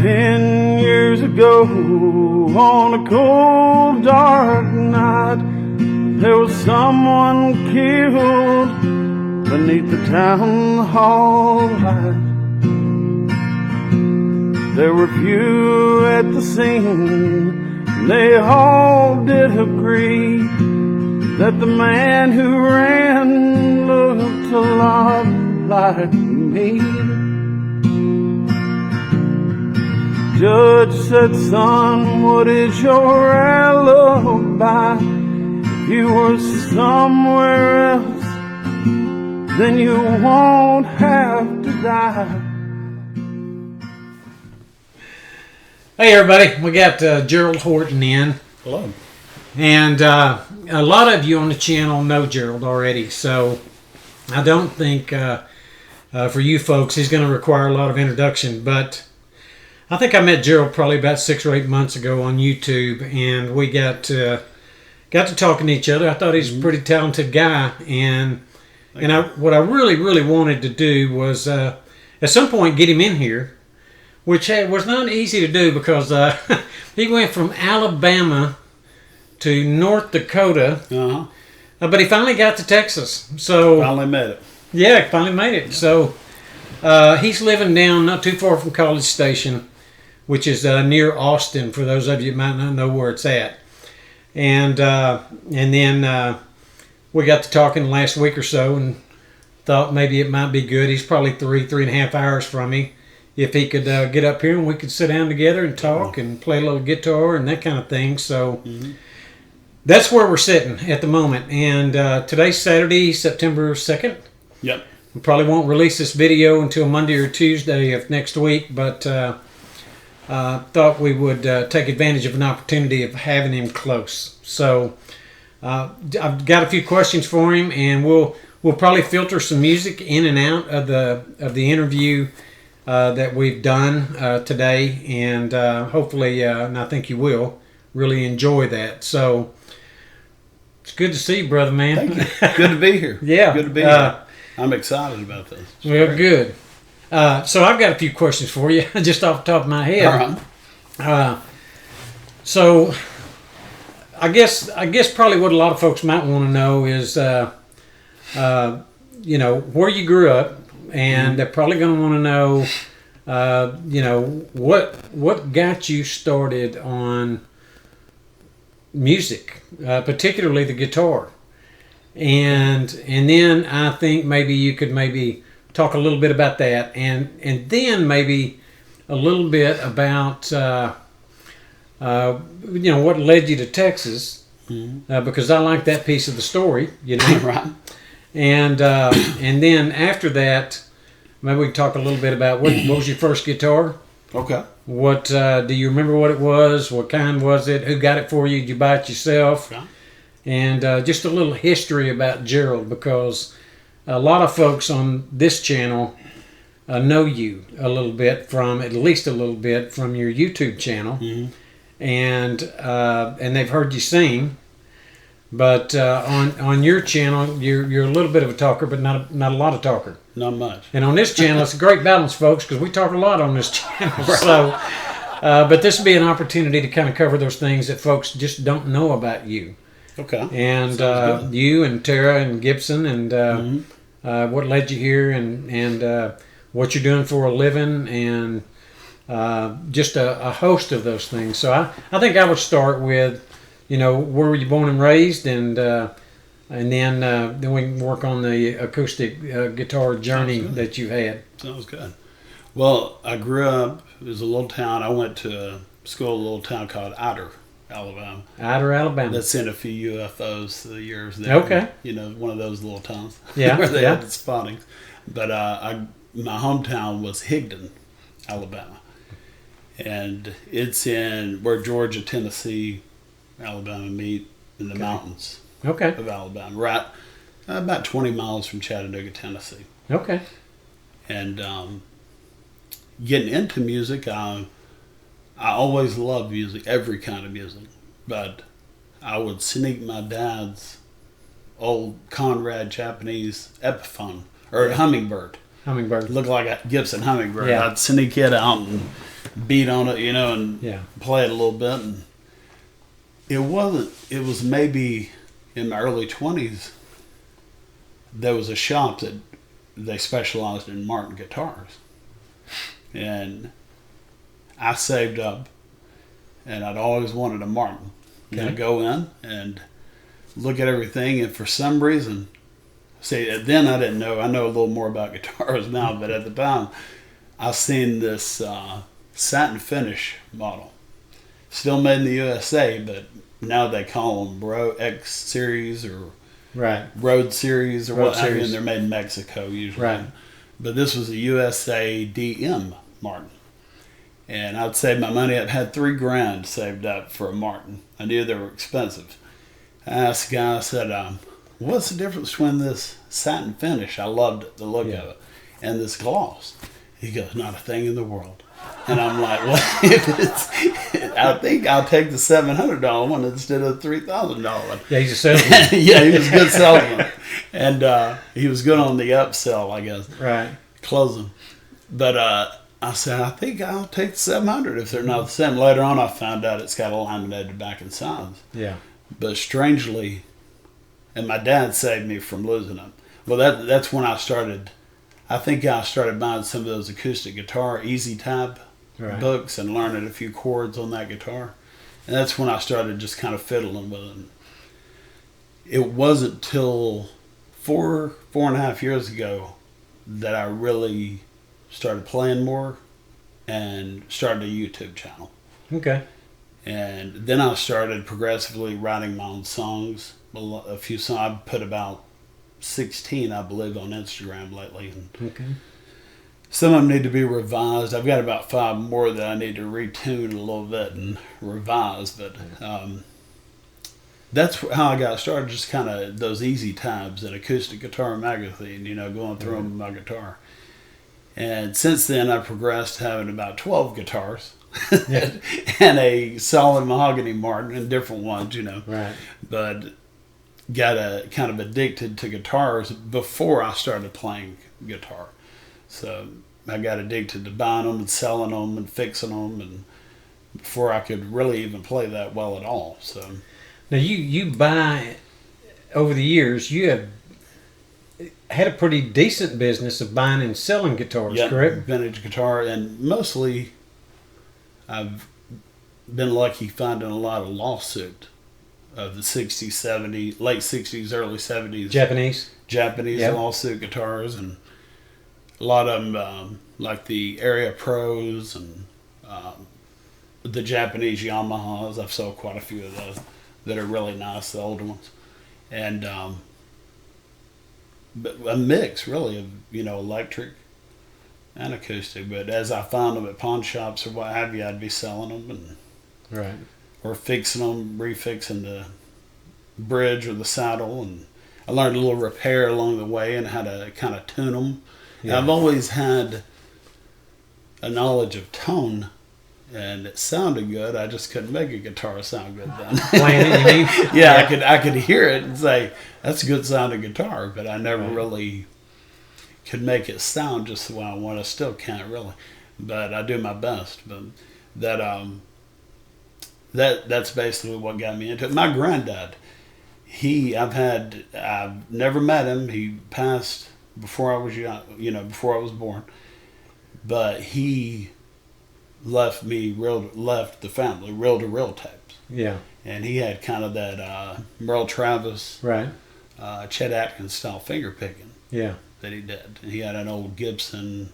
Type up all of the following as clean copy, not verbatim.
10 years ago, on a cold, dark night, there was someone killed beneath the town hall light. There were few at the scene, and they all did agree that the man who ran looked a lot like me. Judge said, son, what is your alibi? If you were somewhere else, then you won't have to die. Hey everybody, we got Gerald Horton in. Hello. And a lot of you on the channel know Gerald already, so I don't think for you folks he's going to require a lot of introduction, but I think I met Gerald probably about 6 or 8 months ago on YouTube, and we got to talking to each other. I thought he's a pretty talented guy, and what I really wanted to do was at some point get him in here, which was not easy to do because he went from Alabama to North Dakota, but he finally got to Texas. So finally made it. Yeah, finally made it. So he's living down not too far from College Station, which is near Austin, for those of you who might not know where it's at. And then we got to talking last week or so and thought maybe it might be good. He's probably 3.5 hours from me. If he could get up here and we could sit down together and talk and play a little guitar and that kind of thing. So that's where we're sitting at the moment. And today's Saturday, September 2nd. Yep. We probably won't release this video until Monday or Tuesday of next week, but thought we would take advantage of an opportunity of having him close. So I've got a few questions for him, and we'll probably filter some music in and out of the interview that we've done today, and hopefully, and I think you will, really enjoy that. So it's good to see you, brother, man. Thank you. Good to be here. Yeah. Good to be here. I'm excited about this. Well, good. So I've got a few questions for you, just off the top of my head. So I guess probably what a lot of folks might want to know is, where you grew up, and they're probably going to want to know, what got you started on music, particularly the guitar, and then I think maybe you could talk a little bit about that, and then maybe a little bit about what led you to Texas, because I like that piece of the story, Right. And then after that, maybe we can talk a little bit about what was your first guitar? Okay. What do you remember what it was? What kind was it? Who got it for you? Did you buy it yourself? Okay. And just a little history about Gerald, because a lot of folks on this channel know you a little bit at least a little bit from your YouTube channel, and they've heard you sing. But on your channel, you're a little bit of a talker, but not a lot of talker. Not much. And on this channel, it's a great balance, folks, because we talk a lot on this channel. So, but this will be an opportunity to kind of cover those things that folks just don't know about you. Okay. And you and Tara and Gibson, and what led you here, and what you're doing for a living, and just a host of those things. So I think I would start with, where were you born and raised, and then we can work on the acoustic guitar journey that you had. Sounds good. Well, I grew up, it was a little town. I went to school in a little town called Ider, Alabama. Ider, Alabama. That sent a few UFOs the years there. Okay. One of those little towns. Yeah. where they had the spottings. But my hometown was Higdon, Alabama. And it's where Georgia, Tennessee, Alabama meet in the mountains of Alabama, right about 20 miles from Chattanooga, Tennessee. Okay. And getting into music, I always loved music, every kind of music, but I would sneak my dad's old Conrad Japanese Epiphone, or hummingbird. Hummingbird. Looked like a Gibson hummingbird. Yeah. I'd sneak it out and beat on it, you know, and Yeah. play it a little bit. And it was maybe in my early 20s, there was a shop that they specialized in Martin guitars. And I saved up, and I'd always wanted a Martin. Okay. And I'd go in and look at everything, and for some reason, see, then I didn't know. I know a little more about guitars now, but at the time, I seen this satin finish model. Still made in the USA, but now they call them X Series or Right. Road Series or Road what have you, Series. and they're made in Mexico usually. Right. But this was a USA DM Martin. And I'd saved my money. I'd had $3,000 saved up for a Martin. I knew they were expensive. I asked the guy, I said, what's the difference between this satin finish, I loved the look of it, and this gloss? He goes, not a thing in the world. And I'm like, well, I think I'll take the $700 one instead of the $3,000 one. Yeah, he's a salesman. Yeah, he was a good salesman. And he was good on the upsell, I guess. Right. Closing. But I said, I think I'll take the 700 if they're not the same. Later on, I found out it's got a laminated back and sides. Yeah. But strangely, and my dad saved me from losing them. Well, that's when I started. I think I started buying some of those acoustic guitar easy tab books and learning a few chords on that guitar. And that's when I started just kind of fiddling with it. It wasn't till 4.5 years ago that I really started playing more and started a YouTube channel. Okay. And then I started progressively writing my own songs. A few songs. I've put about 16, I believe, on Instagram lately. And Okay. some of them need to be revised. I've got about 5 more that I need to retune a little bit and revise. But that's how I got started, just kind of those easy tabs in Acoustic Guitar Magazine, you know, going through them with my guitar. And since then, I've progressed to having about 12 guitars. Yeah. And a solid mahogany Martin and different ones, you know. Right. But got kind of addicted to guitars before I started playing guitar. So I got addicted to buying them and selling them and fixing them, and before I could really even play that well at all. So Now you buy, over the years, you have had a pretty decent business of buying and selling guitars, yeah, correct? vintage guitar, and mostly I've been lucky finding a lot of lawsuit of the 60s, 70s, late 60s, early 70s. Japanese. Yep. Lawsuit guitars, and a lot of them, like the Area Pros and the Japanese Yamahas. I've sold quite a few of those that are really nice, the older ones. And but a mix, really, of, you know, electric and acoustic. But as I found them at pawn shops or what have you, I'd be selling them and Right. or fixing them, refixing the bridge or the saddle. And I learned a little repair along the way and how to kind of tune them. Yeah. I've always had a knowledge of tone, and it sounded good. I just couldn't make a guitar sound good then. Playing it, you mean? Yeah, I could hear it and say, that's a good sounding guitar, but I never really could make it sound just the way I want. I still can't really, but I do my best. But that's basically what got me into it. My granddad, I've never met him. He passed before I was young, before I was born, but he left the family reel-to-reel tapes. Yeah. And he had kind of that Merle Travis, Right. Chet Atkins style finger picking Yeah. that he did. He had an old Gibson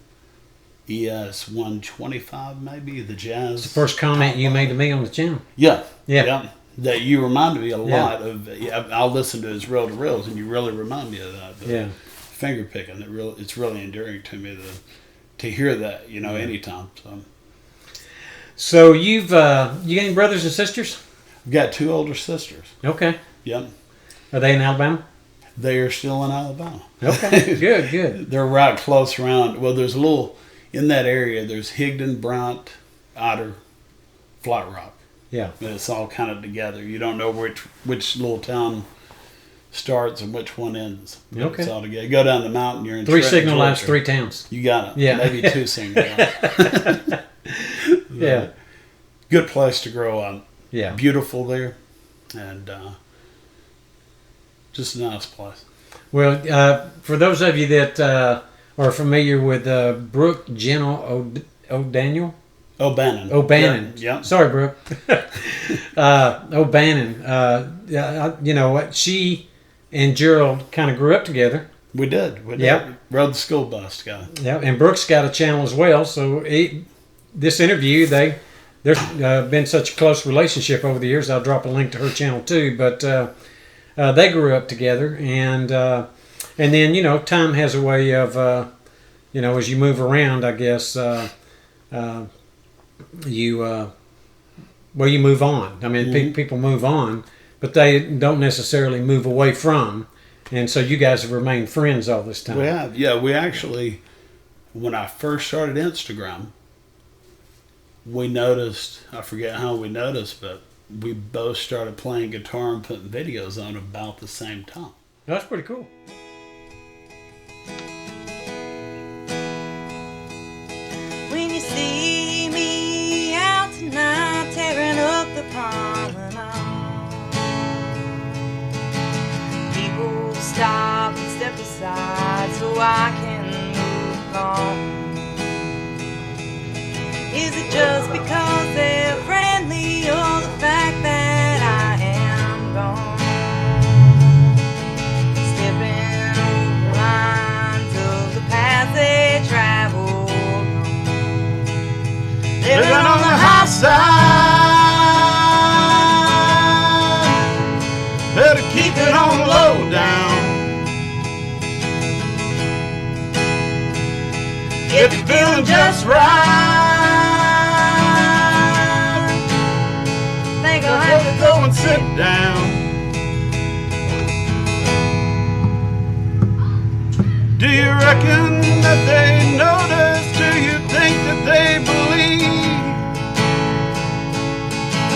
ES 125, maybe, the jazz. It's the first comment you made to me on the channel. Yeah. Yeah. That you reminded me a lot of. I'll listen to his reel to reels, and you really remind me of that. The finger picking. It's really endearing to me to hear that. Anytime. So you got any brothers and sisters? I've got 2 older sisters. Okay. Yep. Are they in Alabama? They are still in Alabama. Okay. Good. They're right close around. Well, there's a little in that area. There's Higdon, Bryant, Otter, Flat Rock. Yeah. And it's all kind of together. You don't know which little town starts and which one ends. But Okay. It's all together. You go down the mountain, you're in 3 Trenton, signal lines, Georgia. 3 towns. You got it. Yeah. Maybe 2 signal lines. Yeah. Good place to grow up. Yeah. Beautiful there. And just a nice place. Well, for those of you that are familiar with Brooke O'Daniel. O'Bannon. Yeah. Sorry, Brooke. O'Bannon. You know what? She and Gerald kind of grew up together. We did. Yep. Rode the school bus together. Yeah, and Brooke's got a channel as well. So this interview, there's been such a close relationship over the years. I'll drop a link to her channel too. But they grew up together, and then you know, time has a way of you know, as you move around, I guess you move on. I mean, people move on, but they don't necessarily move away from. And so you guys have remained friends all this time. We have. Yeah, we actually, when I first started Instagram, we noticed, I forget how we noticed, but we both started playing guitar and putting videos on about the same time. That's pretty cool. When you see me out tonight tearing up the promenade, people stop and step aside so I can move on. Is it just because they're friendly or the fact that I am gone? Stepping over the lines of the path they traveled on. Living on the high side, Better keep it on the low down. If you're feeling just right, think I'll have to go and sit down. Do you reckon that they notice? Do you think that they believe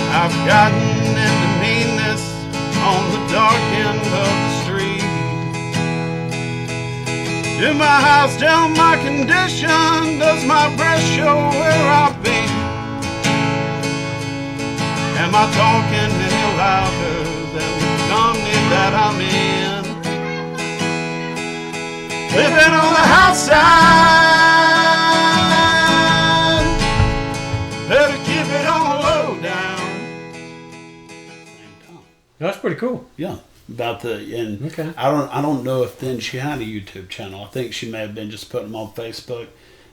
I've gotten into meanness on the dark end of the street? Do my house tell my condition? Does my breath show where I've been? Am I talking any louder than the company that I'm in? Living on the outside, better keep it on the low down. That's pretty cool. Yeah, about and Okay. I don't know if then she had a YouTube channel. I think she may have been just putting them on Facebook.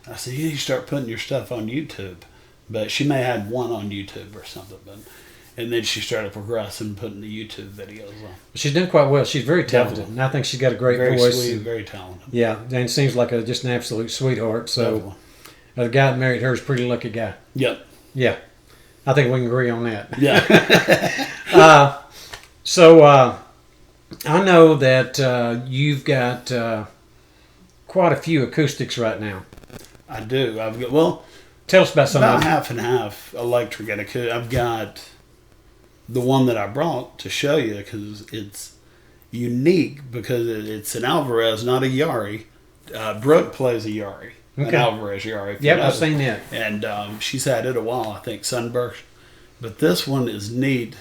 I said, yeah, you start putting your stuff on YouTube, but she may have had one on YouTube or something. And then she started progressing, putting the YouTube videos on. She's done quite well. She's very talented, and I think she's got a great Very voice. sweet, very talented. Yeah, and seems like just an absolute sweetheart. So Definitely. the guy that married her is a pretty lucky guy. Yep. Yeah, I think we can agree on that. Yeah. So I know that you've got quite a few acoustics right now. I do. I've got, Tell us about some about of them. half and half electric and acoustic. I've got the one that I brought to show you because it's unique because it's an Alvarez, not a Yari. Brooke plays a Yari, an Alvarez Yari. if you Yep, know I've it. seen that. And she's had it a while, I think, Sunburst. But this one is neat.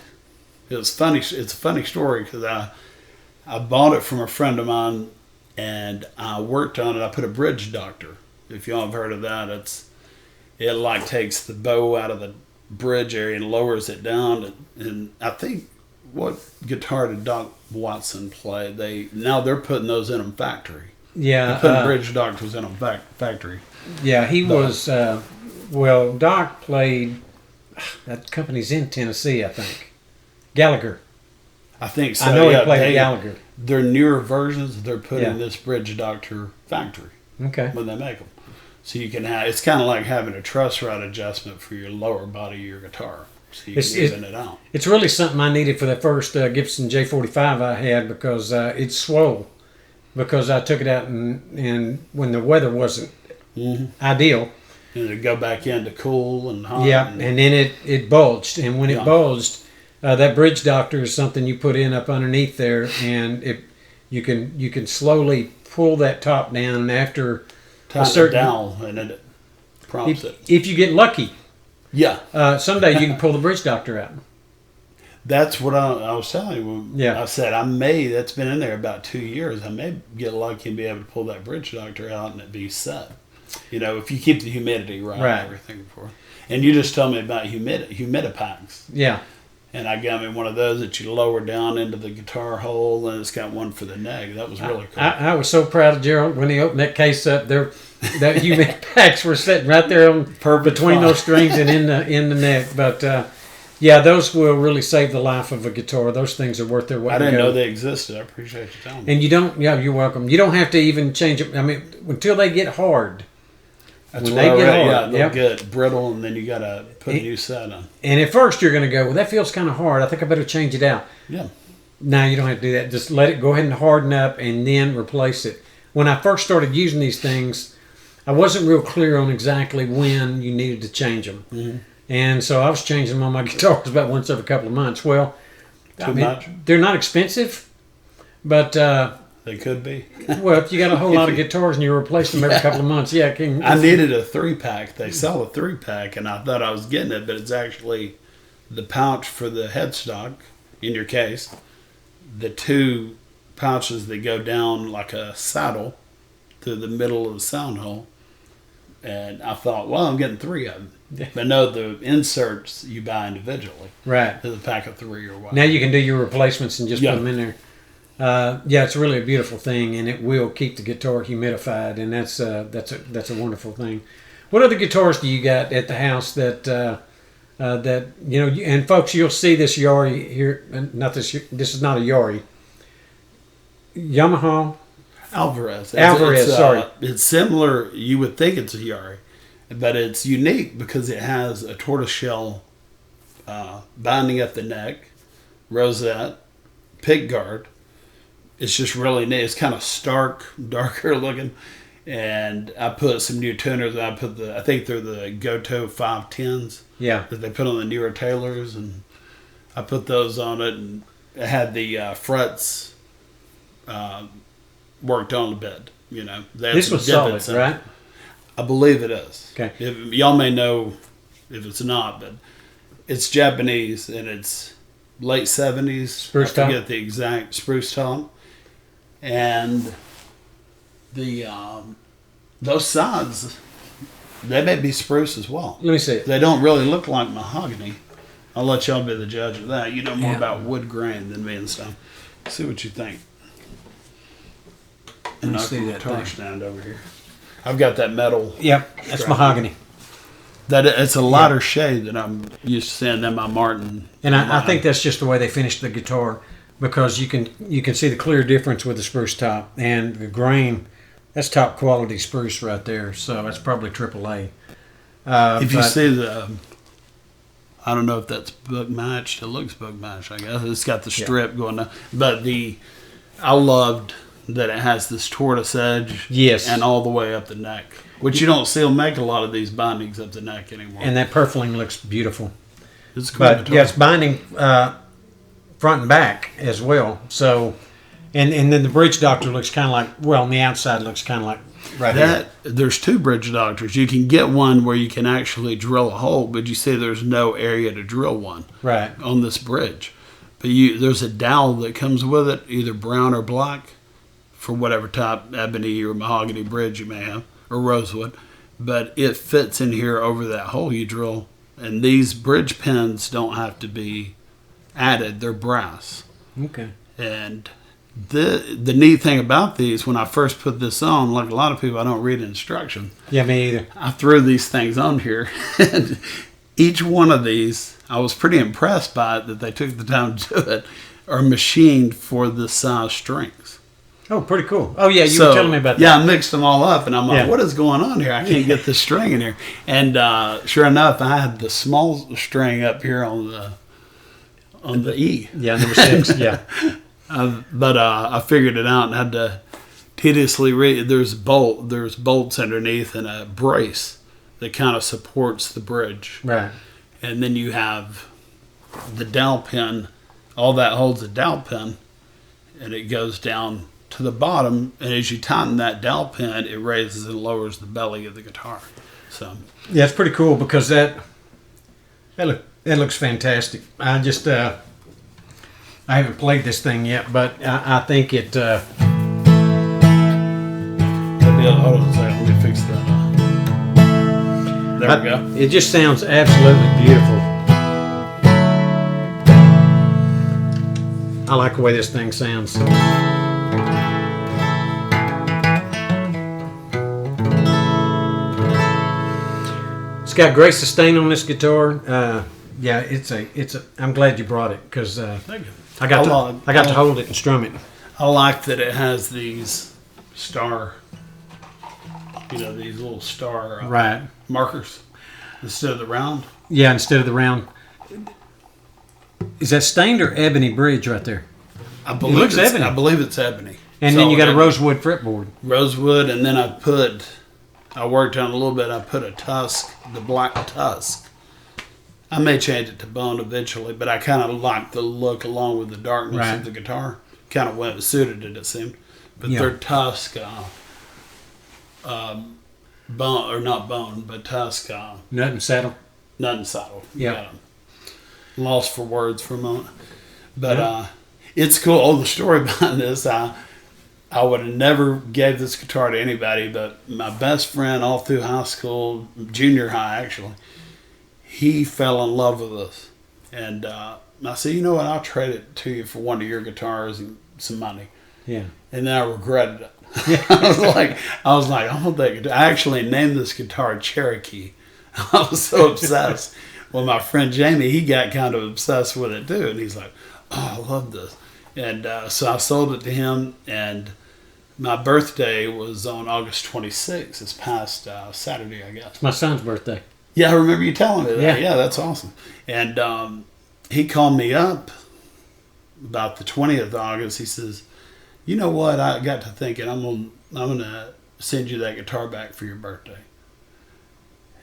It's funny. It's a funny story because I bought it from a friend of mine, and I worked on it. I put a bridge doctor. If y'all have heard of that, it like takes the bow out of the bridge area and lowers it down. And I think what guitar did Doc Watson play? They're putting those in them factory. Yeah, They're putting bridge doctors in them factory. yeah, he was. Doc played. That company's in Tennessee, I think. Gallagher. I think so. I know yeah, he played Gallagher. Their newer versions, they're putting Yeah. this bridge doctor factory Okay. when they make them. So you can have, it's kind of like having a truss rod adjustment for your lower body of your guitar. So you can even it out. It's really something I needed for the first Gibson J45 I had because it swole. Because I took it out and when the weather wasn't ideal. And to go back in to cool and hot. Yeah, and then it bulged. And when it bulged, that bridge doctor is something you put in up underneath there, and you can slowly pull that top down, and after Tighten it down, and then it prompts it. If you get lucky, Yeah. Someday you can pull the bridge doctor out. That's what I was telling you. Yeah. I said, that's been in there about 2 years. I may get lucky and be able to pull that bridge doctor out and it be set. If you keep the humidity right, and everything before. And you just told me about humidipacks. Yeah. And I got me one of those that you lower down into the guitar hole, and it's got one for the neck. That was really cool. I was so proud of Gerald when he opened that case up. That humidipacks were sitting right there between those strings and in the neck. But yeah, those will really save the life of a guitar. Those things are worth their weight. I didn't know they existed. I appreciate you telling me. And you don't. Yeah, you're welcome. You don't have to even change it. I mean, until they get hard. That's when what they I get read. hard, Yeah, they'll get brittle, and then you got to put a new set on. And at first you're going to go, well, that feels kind of hard. I think I better change it out. Yeah. No, you don't have to do that. Just let it go ahead and harden up and then replace it. When I first started using these things, I wasn't real clear on exactly when you needed to change them. Mm-hmm. And so I was changing them on my guitars about once every couple of months. Well, Too much? They're not expensive, but... They could be. Well, if you got a whole lot of guitars and you replace them every couple of months, I needed a 3-pack. They sell a 3-pack, and I thought I was getting it, but it's actually the pouch for the headstock in your case, the 2 pouches that go down like a saddle through the middle of the sound hole. And I thought, well, I'm getting 3 of them. But no, the inserts you buy individually. Right. There's a pack of 3 or what. Now you can do your replacements and just put them in there. Yeah, it's really a beautiful thing, and it will keep the guitar humidified, and that's a wonderful thing. What other guitars do you got at the house that and folks, you'll see this Yari here. This is not a Yari. Yamaha. Alvarez. Sorry. It's similar. You would think it's a Yari, but it's unique because it has a tortoiseshell binding up the neck, rosette, pick guard. It's just really neat. It's kind of stark, darker looking. And I put some new tuners. I think they're the Goto 510s. Yeah. That they put on the newer Taylors. And I put those on it. And it had the frets worked on a bit. This was solid, right? I believe it is. Okay. Y'all may know if it's not, but it's Japanese. And it's late 70s. Spruce top. I forget the exact spruce top. And the those sides, they may be spruce as well. Let me see it. They don't really look like mahogany. I'll let y'all be the judge of that. You know more about wood grain than me and stuff. See what you think. Let me see that guitar thing. stand over here. I've got that metal. Yep, that's mahogany. It's a lighter shade than I'm used to seeing than my Martin. And I think that's just the way they finished the guitar. Because you can see the clear difference with the spruce top and the grain. That's top quality spruce right there. So that's probably AAA. If you see I don't know if that's book matched. It looks book matched, I guess. It's got the strip going down. But I loved that it has this tortoise edge. Yes. And all the way up the neck. Which you don't see them make a lot of these bindings up the neck anymore. And that purfling looks beautiful. It's cool. But yeah, it's binding front and back as well. So, and then the bridge doctor looks kind of like, well, on the outside looks kind of like right here. There's 2 bridge doctors. You can get one where you can actually drill a hole, but you see there's no area to drill one on this bridge. But there's a dowel that comes with it, either brown or black, for whatever type ebony or mahogany bridge you may have, or rosewood. But it fits in here over that hole you drill. And these bridge pins don't have to be added. They're brass. Okay. And the neat thing about these, when I first put this on, like a lot of people, I don't read instructions. Yeah, me either. I threw these things on here, and each one of these, I was pretty impressed by it that they took the time to do it, are machined for this size strings. Oh, pretty cool. Oh, yeah, you were telling me about that. Yeah, I mixed them all up, and I'm like, what is going on here? I can't get this string in here. And sure enough, I had the small string up here on the E. Yeah, number 6, yeah. But I figured it out and had to tediously read. There's bolts underneath and a brace that kind of supports the bridge. Right. And then you have the dowel pin. All that holds a dowel pin, and it goes down to the bottom. And as you tighten that dowel pin, it raises and lowers the belly of the guitar. So yeah, it's pretty cool because that That looks fantastic. I just I haven't played this thing yet, but I think it. Hold on a second. Let me fix that. There we go. It just sounds absolutely beautiful. I like the way this thing sounds. It's got great sustain on this guitar. Yeah, it's a. I'm glad you brought it because Thank you. I got to hold it and strum it. I like that it has these star, these little star Right. markers instead of the round. Yeah, instead of the round. Is that stained or ebony bridge right there? I believe looks it's ebony. I believe it's ebony. And then you got a Solid rosewood fretboard. rosewood, and then I worked on it a little bit. I put a tusk, the black tusk. I may change it to bone eventually, but I kind of like the look along with the darkness Right. of the guitar. Kind of went suited it seemed. But Yeah. their tusk, bone or not bone, but tusk, Nut and saddle. nothing saddle. Yeah. Got 'em. Lost for words for a moment, but Yeah. it's cool. Oh, the story behind this, I would have never gave this guitar to anybody, but my best friend all through high school, junior high actually, he fell in love with us. And I said, you know what, I'll trade it to you for one of your guitars and some money. Yeah. And then I regretted it. I was like, I want that guitar. I actually named this guitar Cherokee. I was so obsessed. Well, my friend Jamie, he got kind of obsessed with it too. And he's like, oh, I love this. And so I sold it to him, and my birthday was on August 26th. This past Saturday, I guess. My son's birthday. Yeah, I remember you telling me that. Yeah. Yeah, that's awesome. And he called me up about the 20th of August. He says, you know what? I got to thinking I'm gonna send you that guitar back for your birthday.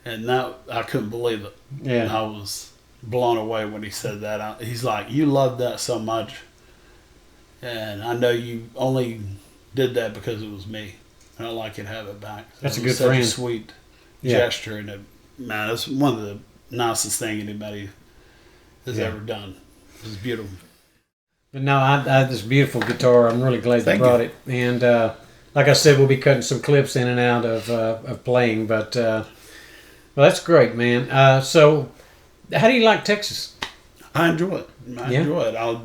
And that I couldn't believe it. Yeah. I was blown away when he said that. He's like, you love that so much, and I know you only did that because it was me. And I'd like you to have it back. So That's a it was good such friend. a sweet Yeah. gesture, and man, it's one of the nicest thing anybody has Yeah. ever done. It's beautiful. But no, I have this beautiful guitar. I'm really glad Thank you brought you. it. And like I said, we'll be cutting some clips in and out of playing. But well, that's great, man. So, how do you like Texas? I enjoy it. I Yeah. enjoy it.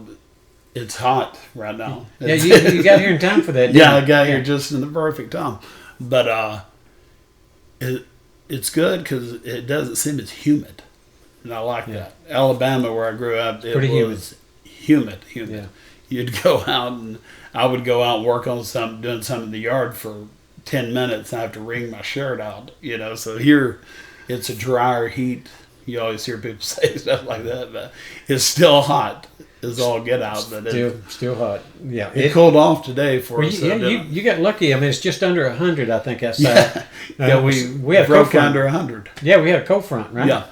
It's hot right now. Yeah, you got here in time for that. Didn't Yeah, I you? got here just in the perfect time. But it's good because it doesn't seem as humid, and I like that. Alabama, where I grew up, it Pretty was humid. Yeah. You'd go out, and I would go out and work on something, doing something in the yard for 10 minutes, and I have to wring my shirt out. So here, it's a drier heat. You always hear people say stuff like that, but it's still hot. It's all get out, but Still hot. Yeah. it cooled off today for us. Yeah, you got lucky. I mean, it's just under 100, I think, outside. Yeah, we had a cold broke front. under 100. Yeah, we had a cold front, right? Yeah.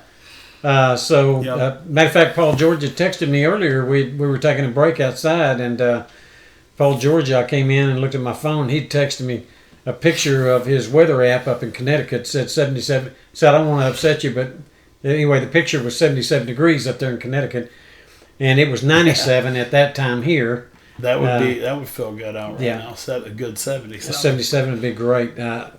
Matter of fact, Paul George had texted me earlier. We were taking a break outside, and Paul George, I came in and looked at my phone. He texted me a picture of his weather app up in Connecticut. Said 77. Said, I don't want to upset you, but anyway, the picture was 77 degrees up there in Connecticut, and it was 97 at that time here. That would feel good out right now. Set a good 77. 77 would be great. I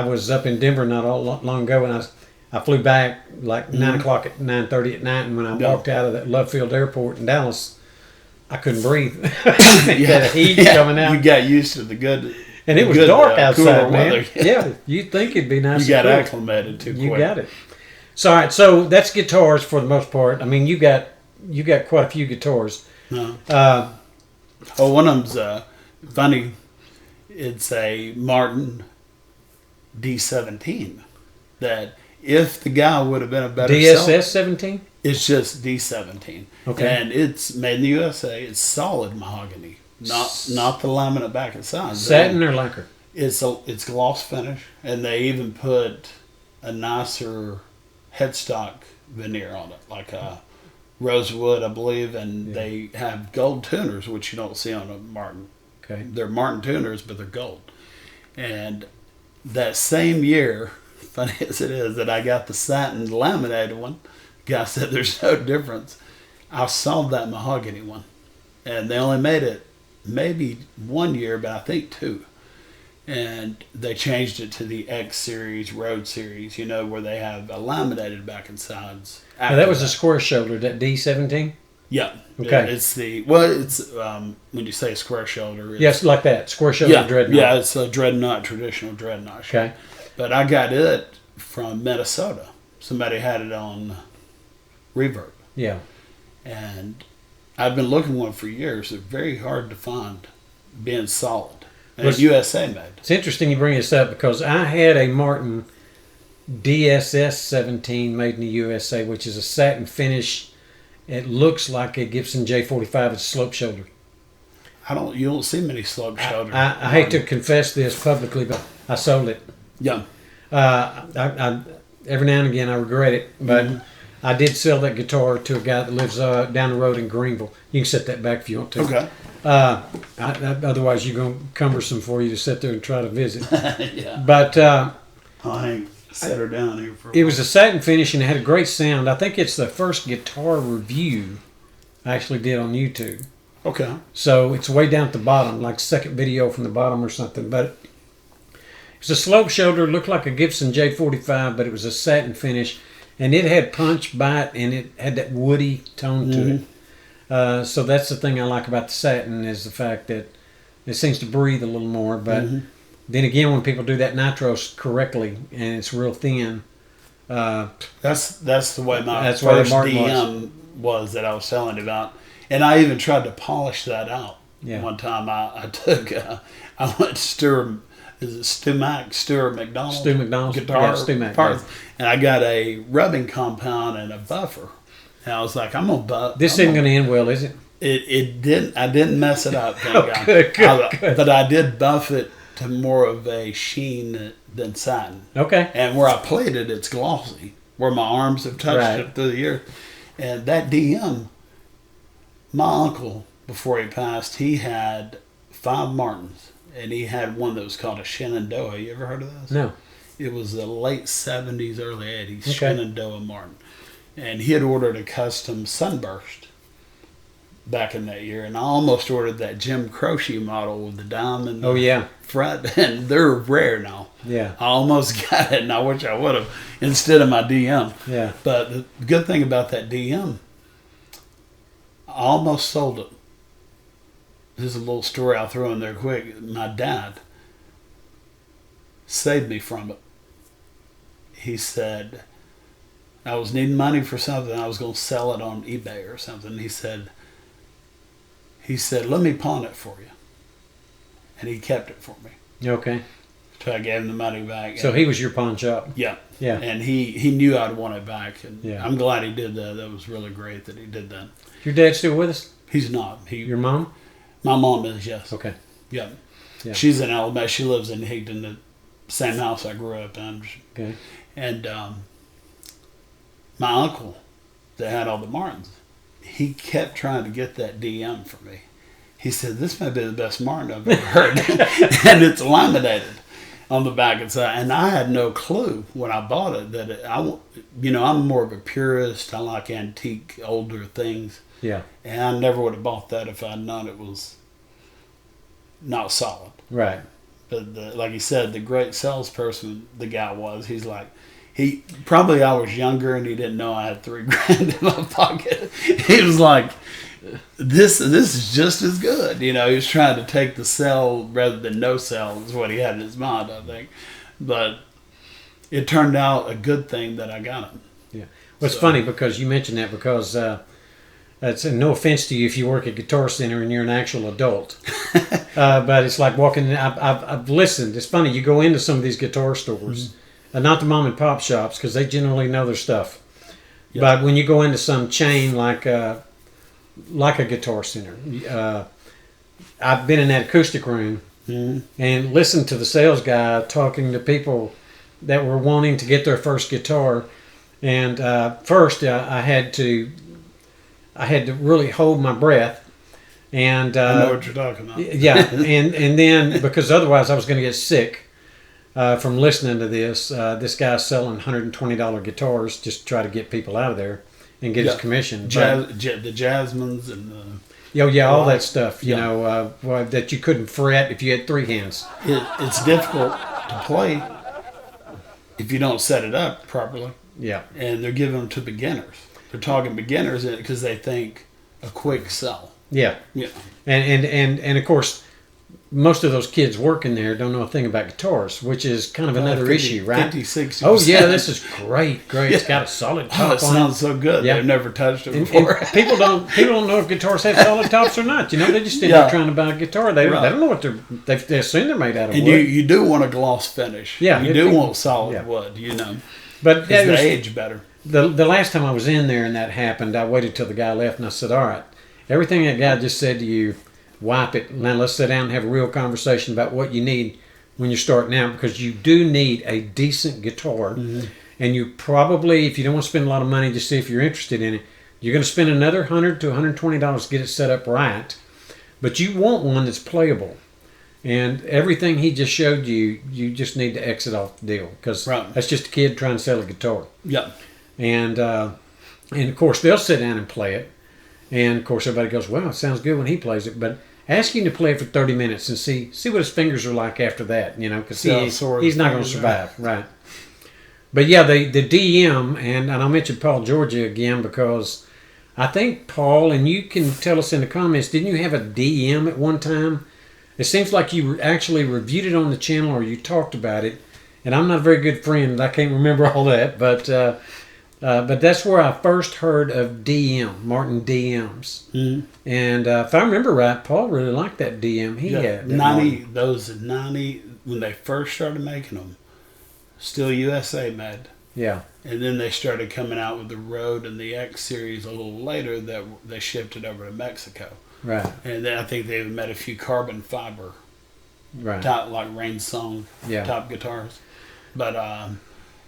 was up in Denver not long ago, and I flew back like 9 o'clock at 9:30 at night, and when I walked out of that Love Field Airport in Dallas, I couldn't breathe. That heat coming out. You got used to the good. And it was good, dark cooler outside, man. weather. Yeah, you'd think it'd be nice. You got and cool. acclimated too quick. You got it. So, all right, so that's guitars for the most part. I mean, you got quite a few guitars. No. One of them's funny. It's a Martin D17. That if the guy would have been a better DSS 17. it's just D17. Okay. And it's made in the USA. It's solid mahogany, not the laminate back and sides. Satin or lacquer? It's gloss finish, and they even put a nicer headstock veneer on it, like a rosewood, I believe, and they have gold tuners, which you don't see on a Martin. Okay. They're Martin tuners, but they're gold. And that same year, funny as it is, that I got the satin laminated one, guy said there's no difference. I saw that mahogany one, and they only made it maybe 1 year, but I think 2. And they changed it to the X series, Road series, you know, where they have a laminated back and sides. Now, that was a square shoulder, that D17? Yeah. Okay. It's when you say square shoulder. Yes, like that. Square shoulder dreadnought. Yeah, it's a dreadnought, traditional dreadnought. Okay. But I got it from Minnesota. Somebody had it on Reverb. Yeah. And I've been looking one for years. They're very hard to find, being solid. And it's USA made. It's interesting you bring this up because I had a Martin DSS 17 made in the USA, which is a satin finish. It looks like a Gibson J45. It's a slope shoulder. You don't see many slope shoulders. I hate to confess this publicly, but I sold it. Yeah. I every now and again I regret it, but I did sell that guitar to a guy that lives down the road in Greenville. You can set that back if you want to. Okay. Otherwise, you're going to cumbersome for you to sit there and try to visit. Yeah. But I set her down here for a it was a satin finish and it had a great sound. I think it's the first guitar review I actually did on YouTube. Okay. So it's way down at the bottom, like second video from the bottom or something. But it's a slope shoulder, looked like a Gibson J45, but it was a satin finish. And it had punch, bite, and it had that woody tone to it. So that's the thing I like about the satin is the fact that it seems to breathe a little more. But then again, when people do that nitros correctly and it's real thin, that's the way my that's why first DM was that I was telling you about. And I even tried to polish that out. Yeah. One time I took I went to Stuart McDonald guitar Yeah, Stu Mac, parts, and I got a rubbing compound and a buffer. And I was like, I'm gonna buff. This isn't going to end well, is it? It didn't. I didn't mess it up. Thank God. Good. But I did buff it to more of a sheen than satin. Okay. And where I played it, it's glossy. Where my arms have touched it through the years. And that DM, my uncle, before he passed, he had 5 Martins. And he had one that was called a Shenandoah. You ever heard of this? No. It was the late 70s, early 80s, Okay. Shenandoah Martin. And he had ordered a custom Sunburst back in that year. And I almost ordered that Jim Croce model with the diamond front. And they're rare now. Yeah. I almost got it, and I wish I would have, instead of my DM. Yeah. But the good thing about that DM, I almost sold it. This is a little story I'll throw in there quick. My dad saved me from it. He said, I was needing money for something. I was going to sell it on eBay or something. He said, let me pawn it for you. And he kept it for me. Okay. So I gave him the money back. So he was your pawn shop. Yeah. Yeah. And he knew I'd want it back. And Yeah. I'm glad he did that. That was really great that he did that. Your dad still with us? He's not. Your mom? My mom is, yes. Okay. Yeah. Yeah. She's in Alabama. She lives in Higdon, the same house I grew up in. Okay. And my uncle that had all the Martins, he kept trying to get that DM for me. He said, this may be the best Martin I've ever heard. And it's laminated on the back and side. And I had no clue when I bought it that I'm more of a purist. I like antique, older things. Yeah. And I never would have bought that if I'd known it was not solid. Right. But like you said, the great salesperson the guy was, he's like, I was younger and he didn't know I had $3,000 in my pocket. He was like, this is just as good. He was trying to take the sell rather than no sell is what he had in his mind, I think. But it turned out a good thing that I got him. Yeah. Well, it's funny because you mentioned that because it's no offense to you if you work at Guitar Center and you're an actual adult. But it's like walking in. I've listened. It's funny. You go into some of these guitar stores, not the mom and pop shops because they generally know their stuff. Yep. But when you go into some chain like a Guitar Center, I've been in that acoustic room and listened to the sales guy talking to people that were wanting to get their first guitar. And first, I had to really hold my breath. And I know what you're talking about. Yeah, and then because otherwise I was going to get sick from listening to this. This guy's selling $120 guitars just to try to get people out of there. and get his commission. The Jasmines and all that stuff. You know, that you couldn't fret if you had 3 hands. It's difficult to play if you don't set it up properly. Yeah. And they're giving them to beginners. They're talking beginners because they think a quick sell. Yeah. Yeah. And of course, most of those kids working there don't know a thing about guitars, which is kind of another issue, right? 50, 60%. Oh, yeah, this is great. It's got a solid top it on sounds so good. Yeah. They've never touched it And before. people don't know if guitars have solid tops or not. You know, they just stand there trying to buy a guitar. They don't know what they assume they're made out of and wood. you do want a gloss finish. Yeah. You do want solid wood, you know. But Because they age better. The last time I was in there and that happened, I waited till the guy left and I said, all right, everything that guy just said to you, wipe it. Now let's sit down and have a real conversation about what you need when you're starting out, because you do need a decent guitar. Mm-hmm. And you probably, if you don't want to spend a lot of money, just see if you're interested in it, you're going to spend another $100 to $120 to get it set up right. But you want one that's playable. And everything he just showed you, you just need to exit off the deal, because that's just a kid trying to sell a guitar. Yeah. And of course, they'll sit down and play it. And of course, everybody goes, well, it sounds good when he plays it. But ask him to play it for 30 minutes and see what his fingers are like after that, you know, because he's not going to survive. Right. But yeah, the DM, and I'll mention Paul Georgia again, because I think, Paul, and you can tell us in the comments, didn't you have a DM at one time? It seems like you actually reviewed it on the channel or you talked about it. And I'm not a very good friend. I can't remember all that. But that's where I first heard of Martin DMs. Mm-hmm. And if I remember right, Paul really liked that DM he had. 90, when they first started making them, still USA made. Yeah. And then they started coming out with the Road and the X series a little later that they shipped it over to Mexico. Right. And then I think they've made a few carbon fiber, top, like Rain Song top guitars. But,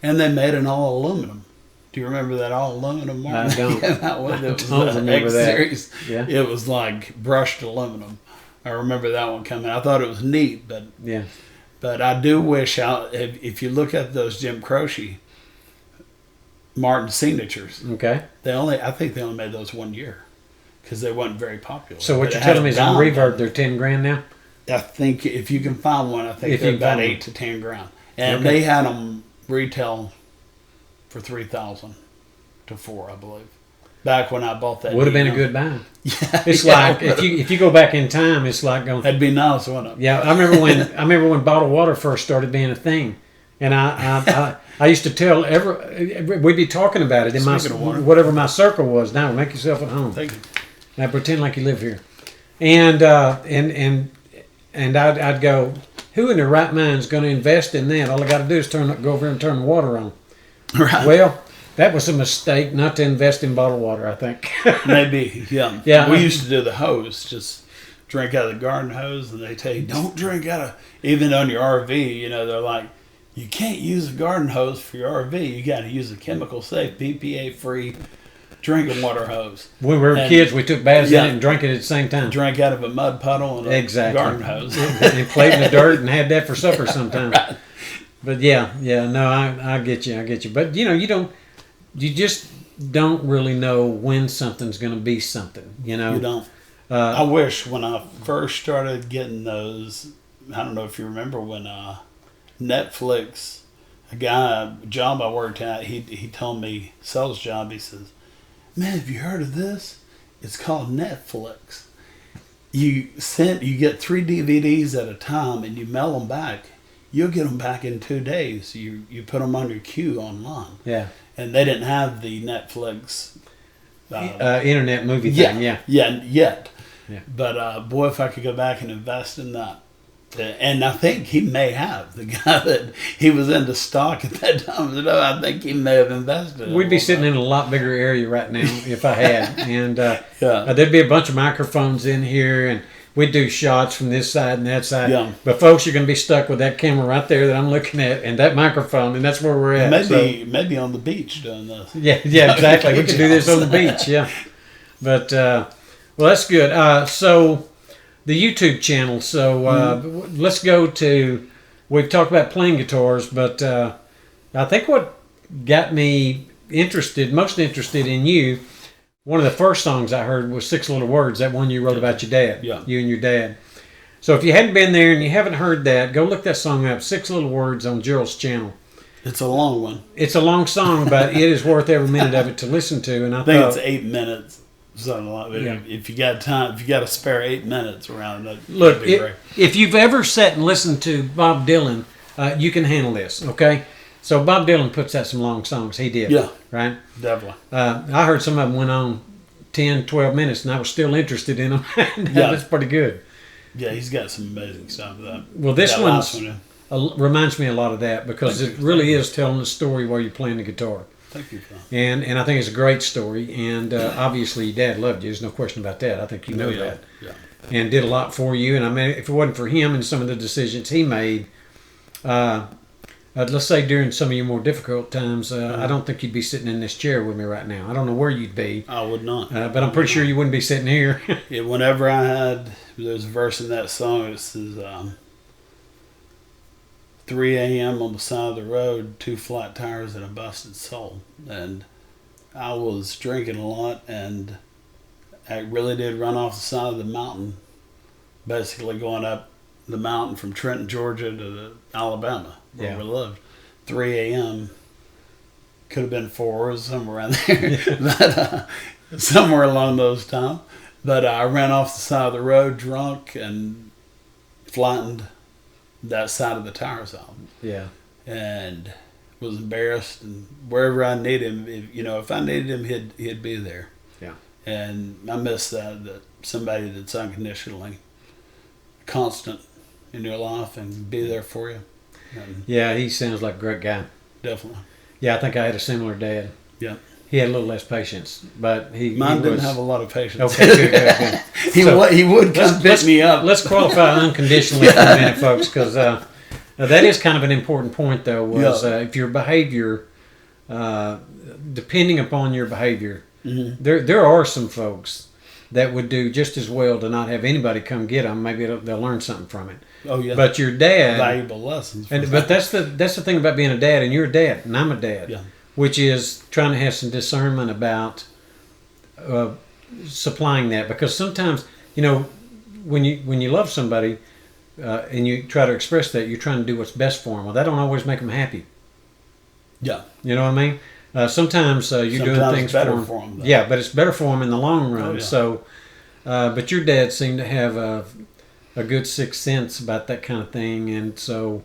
and they made an all aluminum. Do you remember that all aluminum one? I don't. Came out with? It was don't remember X that. series. Yeah. It was like brushed aluminum. I remember that one coming. I thought it was neat, but I do wish if you look at those Jim Croce Martin signatures. Okay. I think they only made those 1 year because they weren't very popular. So what you're telling me is on Reverb they're $10,000 now? I think if you can find one, I think they're about $8,000 to $10,000, and they had them retail for $3,000 to $4,000, I believe. Back when I bought that, would have been a good buy. Yeah, it's like if you go back in time, it's like going. That'd be nice, wouldn't it? Yeah, I remember when bottled water first started being a thing, and I used to tell we'd be talking about it in whatever my circle was. Now make yourself at home. Thank you. Now pretend like you live here, and I'd go, who in their right mind is going to invest in that? All I got to do is go over and turn the water on. Right. Well, that was a mistake not to invest in bottled water, I think. Maybe, yeah. Yeah. We used to do the hose, just drink out of the garden hose, and they tell you, don't drink out of, even on your RV, you know, they're like, you can't use a garden hose for your RV. You got to use a chemical safe, BPA-free drinking water hose. When we were kids, we took baths in it and drank it at the same time. Drank out of a mud puddle and a garden hose. And played in the dirt and had that for supper sometimes. Right. But no, I get you. But, you just don't really know when something's going to be something, you know? You don't. I wish when I first started getting those, I don't know if you remember when Netflix, a job I worked at, he told me, sales job, he says, man, have you heard of this? It's called Netflix. You get 3 DVDs at a time and you mail them back. You'll get them back in 2 days. You put them on your queue online. Yeah. And they didn't have the Netflix internet movie thing. Yeah. Yet. Yeah. But boy, if I could go back and invest in that. And I think he may have. The guy that he was into stock at that time, I think he may have invested. We'd be sitting in a lot bigger area right now if I had. And there'd be a bunch of microphones in here, and we'd do shots from this side and that side. Yeah. But folks, you're going to be stuck with that camera right there that I'm looking at and that microphone, and that's where we're at. Maybe on the beach doing this. Yeah, exactly. We could do this on the beach, yeah. But, well, that's good. So the YouTube channel. So let's go to, we've talked about playing guitars, but I think what got me most interested in you, one of the first songs I heard was Six Little Words, that one you wrote about your dad. Yeah. You and your dad. So if you hadn't been there and you haven't heard that, go look that song up, Six Little Words, on Gerald's channel. It's a long one. It's a long song, but it is worth every minute of it to listen to. And I think thought, it's 8 minutes. Something like that. Yeah. If you got time, if you got to spare 8 minutes around that, look, that'd be great. if you've ever sat and listened to Bob Dylan, you can handle this, okay? So Bob Dylan puts out some long songs. He did. Yeah. Right? Definitely. I heard some of them went on 10, 12 minutes, and I was still interested in them. That's pretty good. Yeah, he's got some amazing stuff. Well, this that one last one. reminds me a lot of that because it really is telling a story while you're playing the guitar. Thank you, Phil. And I think it's a great story. And obviously, your dad loved you. There's no question about that. I think you know that. Yeah. And did a lot for you. And I mean, if it wasn't for him and some of the decisions he made, let's say during some of your more difficult times, I don't think you'd be sitting in this chair with me right now. I don't know where you'd be. I would not. But I'm pretty sure you wouldn't be sitting here. Yeah, whenever there's a verse in that song, it says, 3 a.m. on the side of the road, 2 flat tires and a busted soul. And I was drinking a lot, and I really did run off the side of the mountain, basically going up the mountain from Trenton, Georgia to Alabama, where we lived. 3 a.m. Could have been 4 or somewhere around there, but somewhere along those times. But I ran off the side of the road drunk and flattened that side of the tires out. Yeah. And was embarrassed, and wherever I needed him, if I needed him, he'd be there. Yeah. And I miss that somebody that's unconditionally constant in your life and be there for you. And Yeah, he sounds like a great guy. definitely. Yeah, I think I had a similar dad. Yeah. He had a little less patience, but Mine didn't have a lot of patience. Okay, good. He would come pick me up. Let's qualify unconditionally for a minute, folks, because that is kind of an important point, though, was if your behavior, depending upon your behavior, there are some folks that would do just as well to not have anybody come get them. Maybe they'll learn something from it. Oh, yeah. But your dad... Valuable lessons. But that's the thing about being a dad, and you're a dad, and I'm a dad. Yeah. Which is trying to have some discernment about supplying that, because sometimes when you love somebody and you try to express that, you're trying to do what's best for them. Well, that don't always make them happy. Yeah. You know what I mean? Sometimes you're doing things better for them. them. Yeah, but it's better for them in the long run. Oh, yeah. So, but your dad seemed to have a good sixth sense about that kind of thing, and so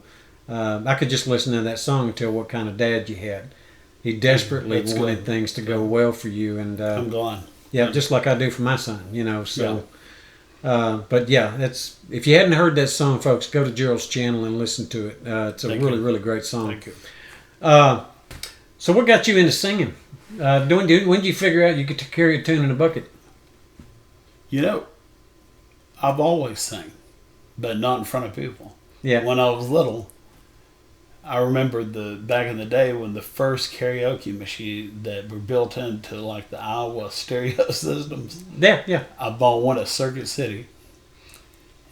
I could just listen to that song and tell what kind of dad you had. He desperately That's wanted good. things to go well for you, and I'm glad. yeah, just like I do for my son, So, but yeah, that's if you hadn't heard that song, folks, go to Gerald's channel and listen to it. It's a really great song. Thank you. So, what got you into singing? When did you figure out you could carry a tune in a bucket? I've always sang, but not in front of people. Yeah. When I was little, I remember back in the day when the first karaoke machine that were built into like the Iowa stereo systems. Yeah. I bought one at Circuit City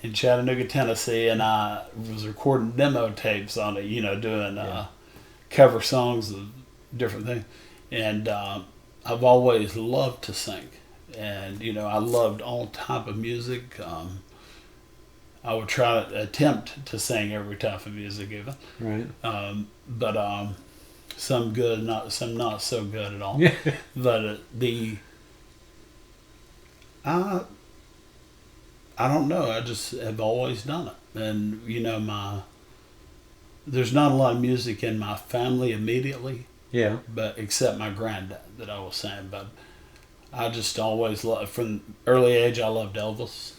in Chattanooga, Tennessee, and I was recording demo tapes on it, doing cover songs of different things. And I've always loved to sing. And, I loved all type of music. I would try to attempt to sing every type of music given. Right. But some good, some not so good at all. Yeah. But I don't know. I just have always done it. And, there's not a lot of music in my family immediately. Yeah. But except my granddad that I was saying. But I just always loved, from early age, I loved Elvis.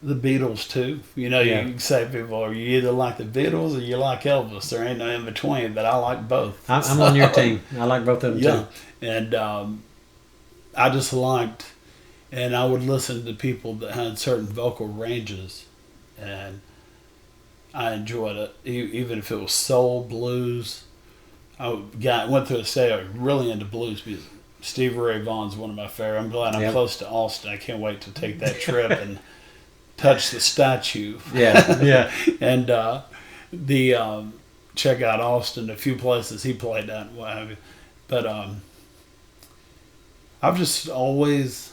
The Beatles too. You can say people, you either like the Beatles or you like Elvis. There ain't no in between, but I like both. I'm on your team. I like both of them too. And I just liked, and I would listen to people that had certain vocal ranges, and I enjoyed it, even if it was soul, blues. I went through a stage. I was really into blues music. Stevie Ray Vaughan's one of my favorite. I'm glad I'm close to Austin. I can't wait to take that trip and touch the statue. Yeah. And check out Austin, a few places he played at and what have you. But I've just always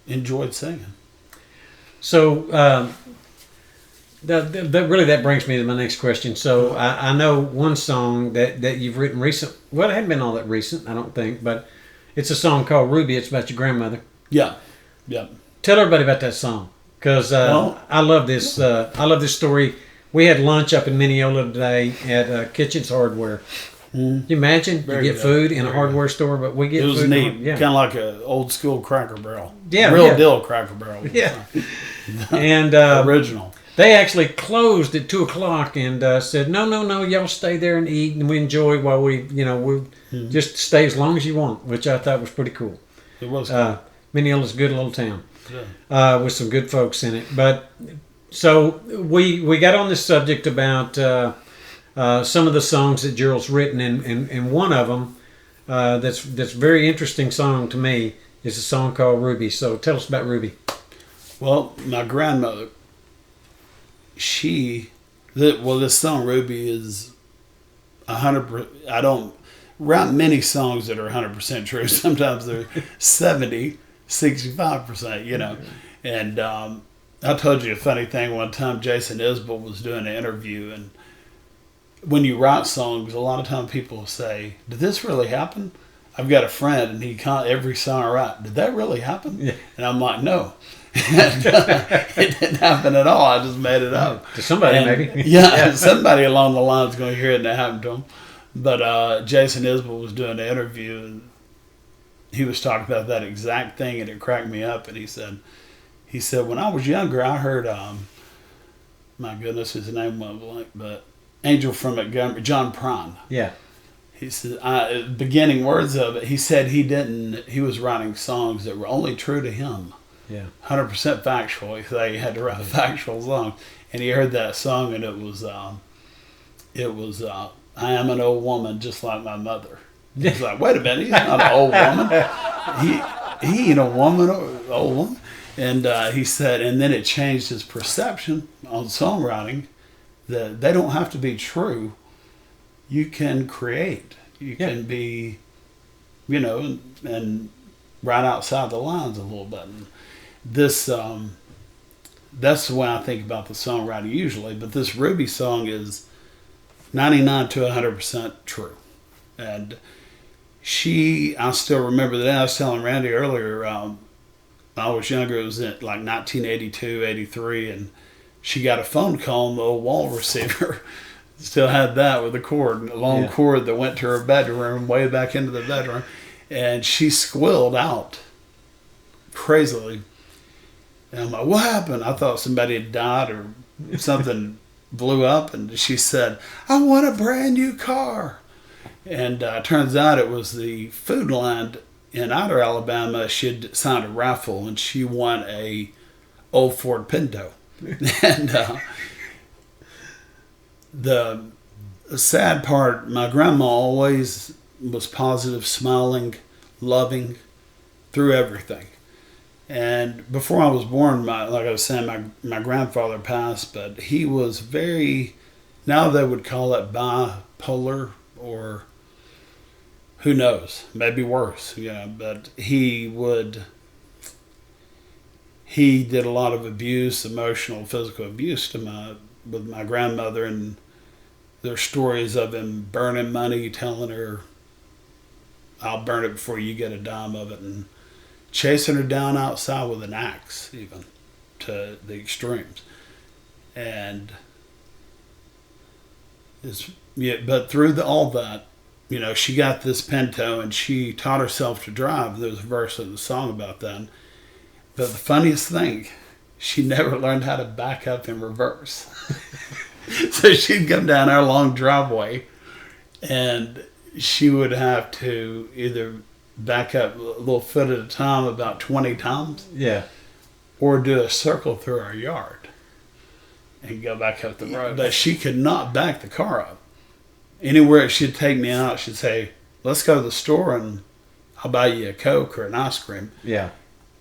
enjoyed singing. So that brings me to my next question. So I know one song that you've written recent. Well, it hadn't been all that recent, I don't think, but it's a song called Ruby. It's about your grandmother. Yeah. Tell everybody about that song, because I love this. I love this story. We had lunch up in Mineola today at Kitchens Hardware. Can you imagine you get food in a hardware store, but we get food. It was neat. Yeah. Kind of like an old school Cracker Barrel. Yeah, Real yeah. deal Cracker Barrel. Yeah. And original. they actually closed at 2:00 and said, no, y'all stay there and eat, and we enjoy while we just stay as long as you want, which I thought was pretty cool. It was. Mineola's a good little town. Yeah. With some good folks in it. But so we got on this subject about some of the songs that Gerald's written, and one of them that's very interesting song to me is a song called Ruby. So tell us about Ruby. Well, my grandmother, this song Ruby is 100%. I don't write many songs that are 100% true. Sometimes they're 70, 65%, And I told you a funny thing one time. Jason Isbell was doing an interview, and when you write songs, a lot of times people say, "Did this really happen?" I've got a friend, and every song I write, "Did that really happen?" Yeah. And I'm like, "No." It didn't happen at all. I just made it up. To somebody, maybe. Yeah, somebody along the line is going to hear it and it happened to them. But Jason Isbell was doing an interview, and he was talking about that exact thing, and it cracked me up. And he said, when I was younger, I heard, my goodness, his name went blank, but Angel from Montgomery, John Prine. Yeah. He said, beginning words of it, he said he was writing songs that were only true to him. Yeah. 100% factual. He said he had to write a factual song. And he heard that song, and it was I am an old woman just like my mother. He's like, wait a minute, he's not an old woman. He ain't a woman, old woman. And he said, and then it changed his perception on songwriting that they don't have to be true. You can create. You can be, and right outside the lines a little bit. And this, that's the way I think about the songwriting usually. But this Ruby song is 99 to 100% true. And I still remember that. I was telling Randy earlier, I was younger, it was in like 1982, 83, and she got a phone call on the old wall receiver. Still had that with a cord, a long cord that went to her bedroom, way back into the bedroom. And she squealed out crazily. And I'm like, what happened? I thought somebody had died or something blew up. And she said, I want a brand new car. And turns out it was the food line in Outer Alabama. She had signed a raffle, and she won a old Ford Pinto. And the sad part, my grandma always was positive, smiling, loving through everything. And before I was born, like I was saying, my grandfather passed, but he was very, now they would call it bipolar, or who knows, maybe worse, but he did a lot of abuse, emotional, physical abuse with my grandmother, and there's stories of him burning money, telling her, I'll burn it before you get a dime of it, and chasing her down outside with an axe, even, to the extremes. And but through all that, she got this Pinto, and she taught herself to drive. There's a verse in the song about that. But the funniest thing, she never learned how to back up in reverse. So she'd come down our long driveway, and she would have to either back up a little foot at a time about 20 times. Yeah. Or do a circle through our yard and go back up the road. But she could not back the car up. Anywhere she'd take me out, she'd say, let's go to the store and I'll buy you a Coke or an ice cream. Yeah.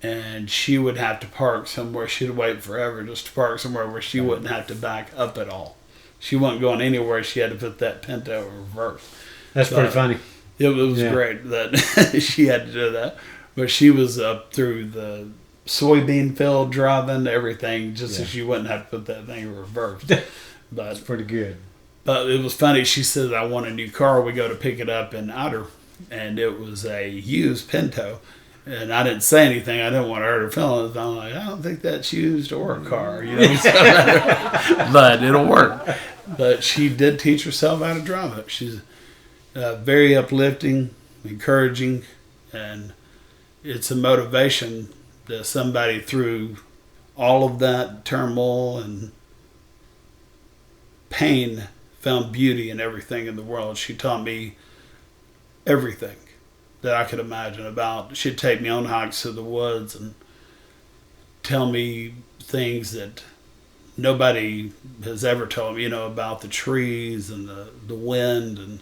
And she would have to park somewhere. She'd wait forever just to park somewhere where she wouldn't have to back up at all. She wasn't going anywhere. She had to put that Pinto in reverse. That's pretty funny. It was Yeah. great that she had to do that. But she was up through the soybean field driving everything just so she wouldn't have to put that thing in reverse. That's But pretty good. it was funny. She said, I want a new car. We go to pick it up in Outer, and it was a used Pinto. And I didn't say anything. I didn't want to hurt her feelings. I'm like, I don't think that's used or a car, you know. But it'll work. But she did teach herself how to drive it. She's very uplifting, encouraging, and it's a motivation that somebody through all of that turmoil and pain found beauty in everything in the world. She taught me everything that I could imagine about. She'd take me on hikes to the woods and tell me things that nobody has ever told me, you know, about the trees and the wind, and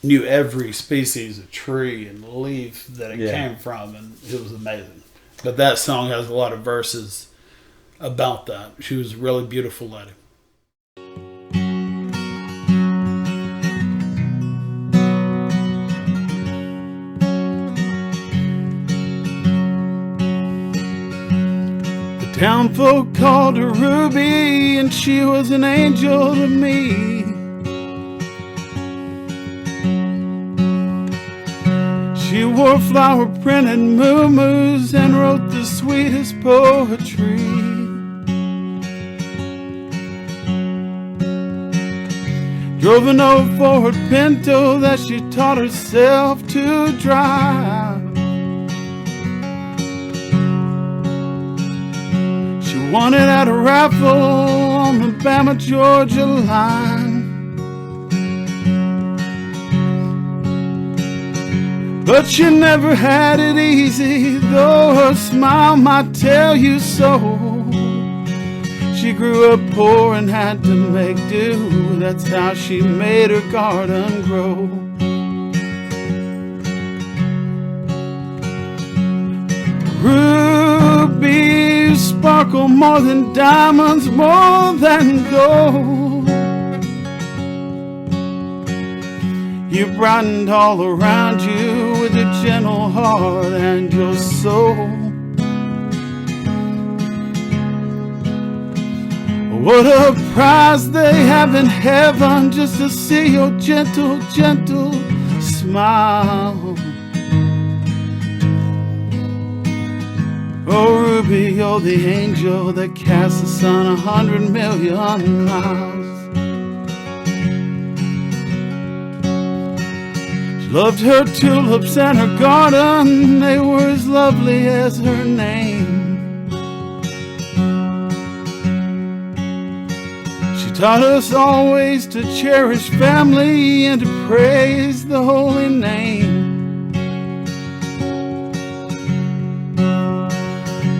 knew every species of tree and leaf that it came from, and it was amazing. But that song has a lot of verses about that. She was a really beautiful lady. Town folk called her Ruby, and she was an angel to me. She wore flower printed muumuus and wrote the sweetest poetry. Drove an old Ford Pinto that she taught herself to drive. Won it at a raffle on the Bama-Georgia line. But she never had it easy, though her smile might tell you so. She grew up poor and had to make do. That's how she made her garden grow. Ruby sparkle more than diamonds, more than gold. You brightened all around you with your gentle heart and your soul. What a prize they have in heaven just to see your gentle, gentle smile. Oh, Ruby, you're the angel that casts the sun 100 million miles. She loved her tulips and her garden, they were as lovely as her name. She taught us always to cherish family and to praise the holy name.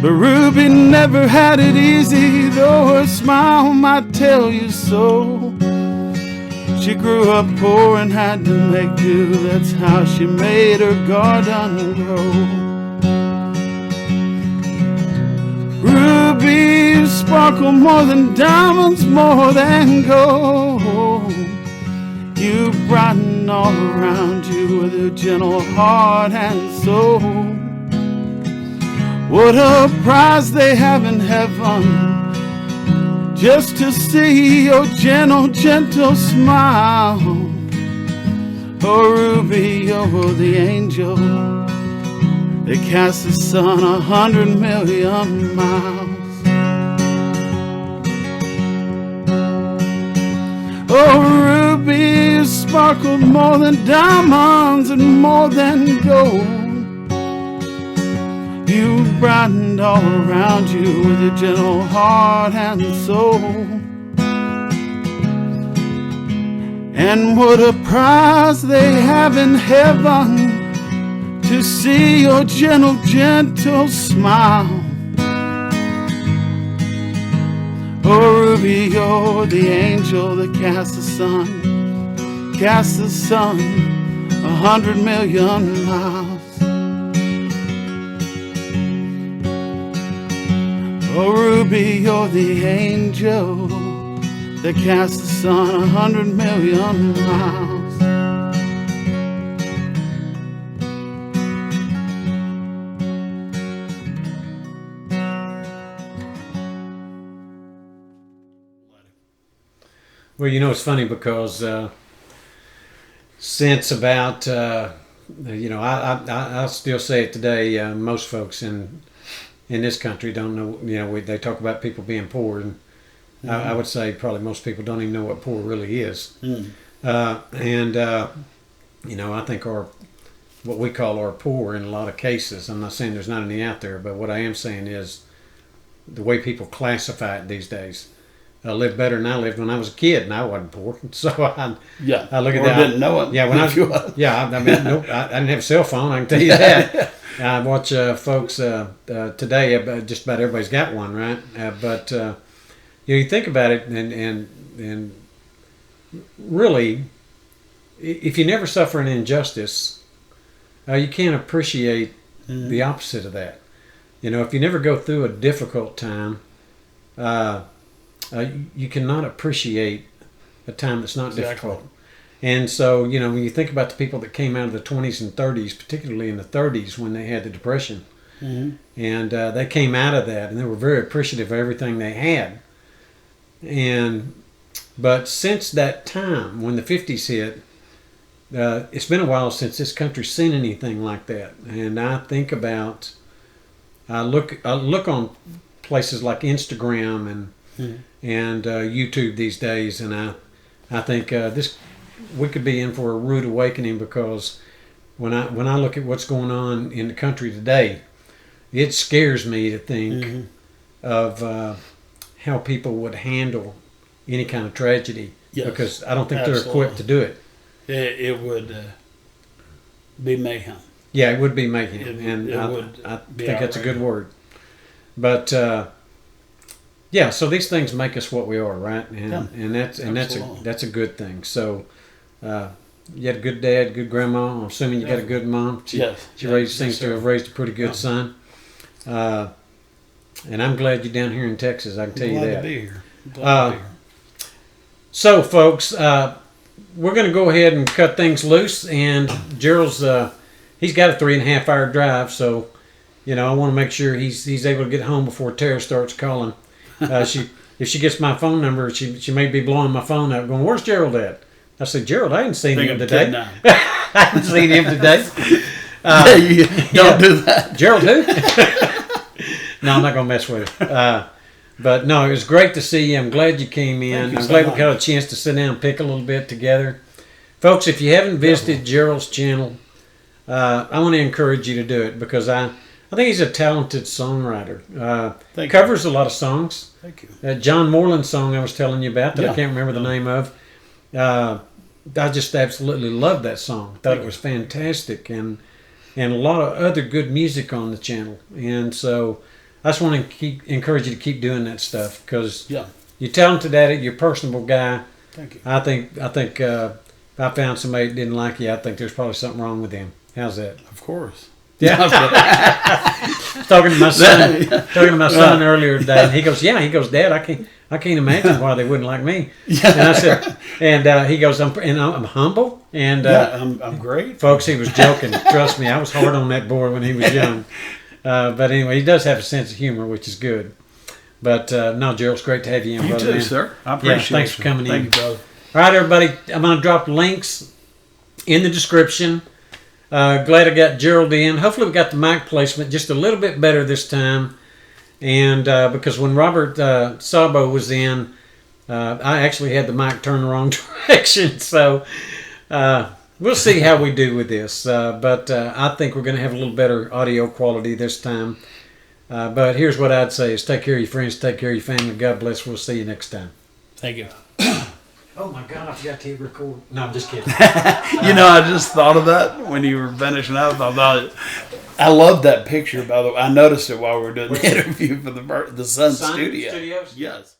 But Ruby never had it easy, though her smile might tell you so. She grew up poor and had to make do. That's how she made her garden grow. Ruby sparkle more than diamonds, more than gold. You brighten all around you with your gentle heart and soul. What a prize they have in heaven just to see your gentle, gentle smile. Oh, Ruby, you're the angel that casts the sun 100 million miles. Oh, Ruby, you sparkle more than diamonds and more than gold. You brightened all around you with your gentle heart and soul. And what a prize they have in heaven to see your gentle, gentle smile. Oh, Ruby, you're the angel that casts the sun 100 million miles. Oh, Ruby, you're the angel that casts the sun 100 million miles. Well, it's funny because since about I still say it today. Most folks in this country don't know. They talk about people being poor, and I would say probably most people don't even know what poor really is. I think what we call our poor in a lot of cases. I'm not saying there's not any out there, but what I am saying is the way people classify it these days. I live better than I lived when I was a kid, and I wasn't poor. So I look at that. Didn't know it. Yeah, nope. I didn't have a cell phone. I can tell you that. I watch folks today. Just about everybody's got one, right? But you think about it, and really, if you never suffer an injustice, you can't appreciate the opposite of that. If you never go through a difficult time, you cannot appreciate a time that's not difficult. And so, when you think about the people that came out of the 20s and 30s, particularly in the 30s when they had the Depression, and they came out of that, and they were very appreciative of everything they had. But since that time, when the 50s hit, it's been a while since this country's seen anything like that. And I think about, I look on places like Instagram and YouTube these days, and I think we could be in for a rude awakening, because when I look at what's going on in the country today, it scares me to think of how people would handle any kind of tragedy, because I don't think they're equipped to do it. It would be mayhem. Yeah, it would be mayhem, and I think that's a good word. But so these things make us what we are, right? And that's a good thing. So you had a good dad, good grandma. I'm assuming you got a good mom. She seems to have raised a pretty good son. And I'm glad you're down here in Texas. I can tell you that. Glad to be here. So, folks, we're going to go ahead and cut things loose. And Gerald's he's got a 3.5 hour drive, so I want to make sure he's able to get home before Tara starts calling. If she gets my phone number, she may be blowing my phone up, going, "Where's Gerald at?" I said, "Gerald, I hadn't seen him today. I hadn't seen him today." Don't do that. Gerald who? No, I'm not going to mess with it. But no, it was great to see you. I'm glad you came in. I'm glad we got a chance to sit down and pick a little bit together. Folks, if you haven't visited Gerald's channel, I want to encourage you to do it, because I think he's a talented songwriter. Covers a lot of songs. Thank you. That John Moreland song I was telling you about that I can't remember the name of. I just absolutely loved that song. Thought it was fantastic, and a lot of other good music on the channel. And so I just want to encourage you to keep doing that stuff, because you're talented at it. You're a personable guy. Thank you. I think if I found somebody that didn't like you, I think there's probably something wrong with him. How's that? Of course. Yeah. Talking to my son earlier today, and he goes, "Dad, I can't imagine why they wouldn't like me." And I said, and he goes, I'm humble, and I'm great. Folks, he was joking. Trust me, I was hard on that boy when he was young. But anyway, he does have a sense of humor, which is good. But no, Gerald, it's great to have you in, brother. You too, sir. I appreciate it. Thanks for coming in. Thank you, brother. All right, everybody, I'm going to drop links in the description. Glad I got Gerald in. Hopefully we got the mic placement just a little bit better this time. And because when Robert Sabo was in, I actually had the mic turned the wrong direction. So we'll see how we do with this. But I think we're going to have a little better audio quality this time. But here's what I'd say is take care of your friends, take care of your family. God bless. We'll see you next time. Thank you. Oh my God, I forgot to hit record. No, I'm just kidding. I just thought of that when you were finishing up. I love that picture, by the way. I noticed it while we were doing the interview for the Sun Studio. Studios? Yes.